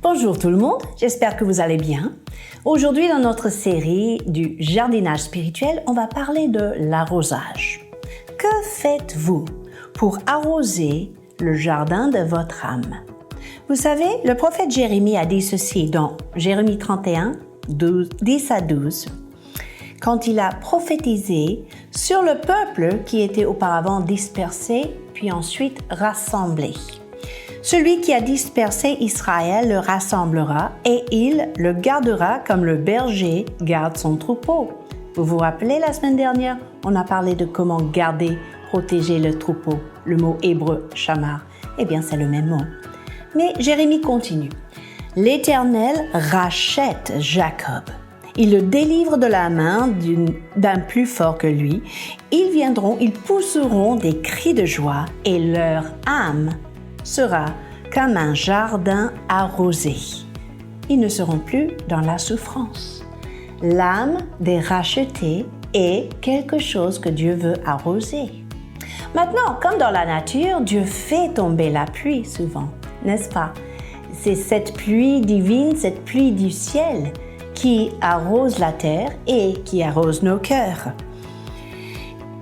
Bonjour tout le monde, j'espère que vous allez bien. Aujourd'hui, dans notre série du jardinage spirituel, on va parler de l'arrosage. Que faites-vous pour arroser le jardin de votre âme? Vous savez, le prophète Jérémie a dit ceci dans Jérémie 31, 10 à 12, quand il a prophétisé sur le peuple qui était auparavant dispersé, puis ensuite rassemblé. Celui qui a dispersé Israël le rassemblera et il le gardera comme le berger garde son troupeau. Vous vous rappelez la semaine dernière, on a parlé de comment garder, protéger le troupeau. Le mot hébreu, shamar. Eh bien, c'est le même mot. Mais Jérémie continue. L'Éternel rachète Jacob. Il le délivre de la main d'un plus fort que lui. Ils viendront, ils pousseront des cris de joie et leur âme sera comme un jardin arrosé. Ils ne seront plus dans la souffrance. L'âme des rachetés est quelque chose que Dieu veut arroser. Maintenant, comme dans la nature, Dieu fait tomber la pluie souvent, n'est-ce pas? C'est cette pluie divine, cette pluie du ciel qui arrose la terre et qui arrose nos cœurs.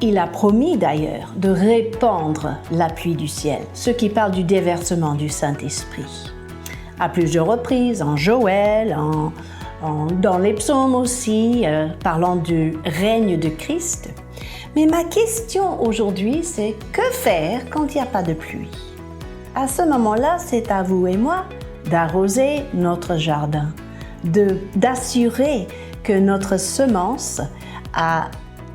Il a promis d'ailleurs de répandre la pluie du ciel, ce qui parle du déversement du Saint-Esprit. À plusieurs reprises, en Joël, dans les psaumes aussi, parlant du règne de Christ. Mais ma question aujourd'hui, c'est que faire quand il n'y a pas de pluie? À ce moment-là, c'est à vous et moi d'arroser notre jardin, d'assurer que notre semence a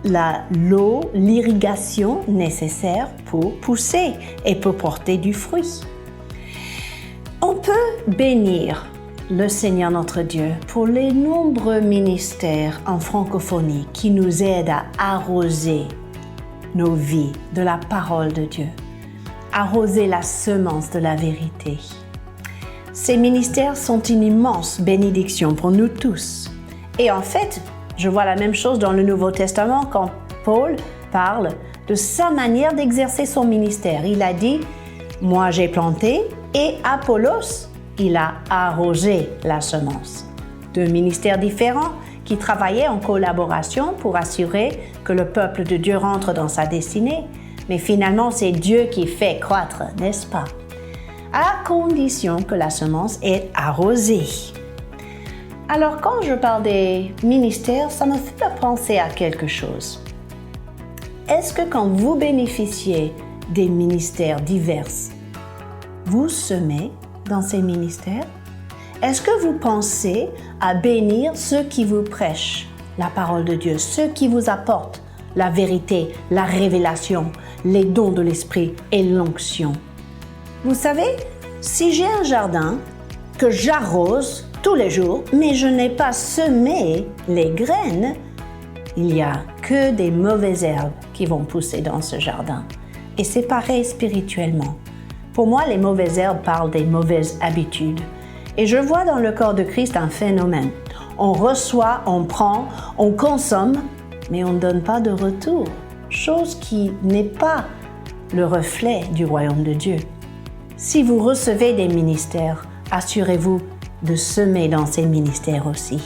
l'eau, l'irrigation nécessaire pour pousser et pour porter du fruit. On peut bénir le Seigneur notre Dieu pour les nombreux ministères en francophonie qui nous aident à arroser nos vies de la parole de Dieu, arroser la semence de la vérité. Ces ministères sont une immense bénédiction pour nous tous. Et en fait, je vois la même chose dans le Nouveau Testament quand Paul parle de sa manière d'exercer son ministère. Il a dit « Moi j'ai planté et Apollos, il a arrosé la semence ». Deux ministères différents qui travaillaient en collaboration pour assurer que le peuple de Dieu rentre dans sa destinée. Mais finalement, c'est Dieu qui fait croître, n'est-ce pas? À condition que la semence est arrosée. Alors, quand je parle des ministères, ça me fait penser à quelque chose. Est-ce que quand vous bénéficiez des ministères divers, vous semez dans ces ministères? Est-ce que vous pensez à bénir ceux qui vous prêchent la parole de Dieu, ceux qui vous apportent la vérité, la révélation, les dons de l'esprit et l'onction? Vous savez, si j'ai un jardin que j'arrose tous les jours, mais je n'ai pas semé les graines, il n'y a que des mauvaises herbes qui vont pousser dans ce jardin. Et c'est pareil spirituellement. Pour moi, les mauvaises herbes parlent des mauvaises habitudes. Et je vois dans le corps de Christ un phénomène. On reçoit, on prend, on consomme, mais on ne donne pas de retour. Chose qui n'est pas le reflet du royaume de Dieu. Si vous recevez des ministères, assurez-vous de semer dans ces ministères aussi.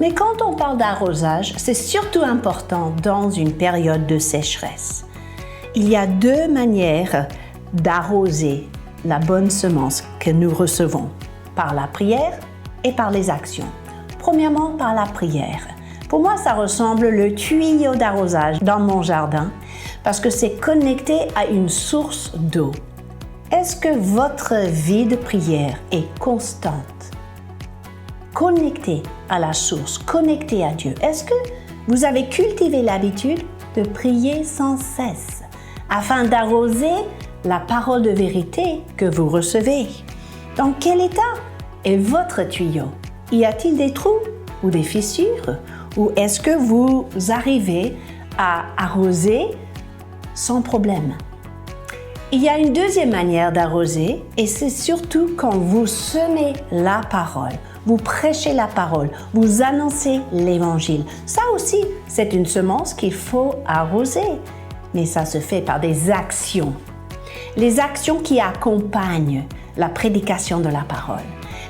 Mais quand on parle d'arrosage, c'est surtout important dans une période de sécheresse. Il y a deux manières d'arroser la bonne semence que nous recevons, par la prière et par les actions. Premièrement, par la prière. Pour moi, ça ressemble le tuyau d'arrosage dans mon jardin parce que c'est connecté à une source d'eau. Est-ce que votre vie de prière est constante? Connectée à la source, connectée à Dieu. Est-ce que vous avez cultivé l'habitude de prier sans cesse afin d'arroser la parole de vérité que vous recevez? Dans quel état est votre tuyau? Y a-t-il des trous ou des fissures? Ou est-ce que vous arrivez à arroser sans problème? Il y a une deuxième manière d'arroser et c'est surtout quand vous semez la parole, vous prêchez la parole, vous annoncez l'évangile. Ça aussi, c'est une semence qu'il faut arroser, mais ça se fait par des actions. Les actions qui accompagnent la prédication de la parole.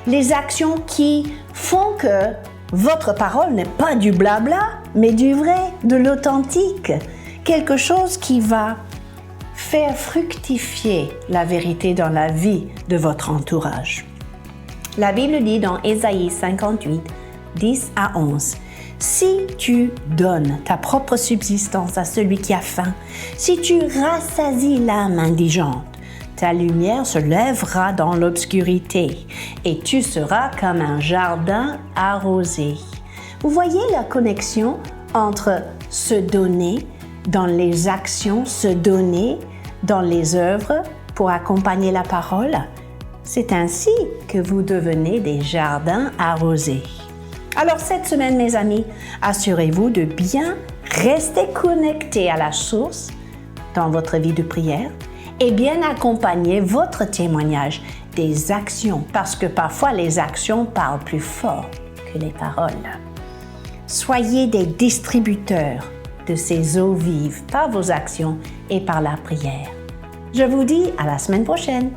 Les actions qui font que votre parole n'est pas du blabla, mais du vrai, de l'authentique. Quelque chose qui va faire fructifier la vérité dans la vie de votre entourage. La Bible dit dans Ésaïe 58, 10 à 11, « Si tu donnes ta propre subsistance à celui qui a faim, si tu rassasies l'âme indigente, ta lumière se lèvera dans l'obscurité et tu seras comme un jardin arrosé. » Vous voyez la connexion entre se donner dans les actions, se donner dans les œuvres pour accompagner la parole? C'est ainsi que vous devenez des jardins arrosés. Alors cette semaine, mes amis, assurez-vous de bien rester connecté à la source dans votre vie de prière et bien accompagner votre témoignage des actions, parce que parfois les actions parlent plus fort que les paroles. Soyez des distributeurs de ces eaux vives par vos actions et par la prière. Je vous dis à la semaine prochaine.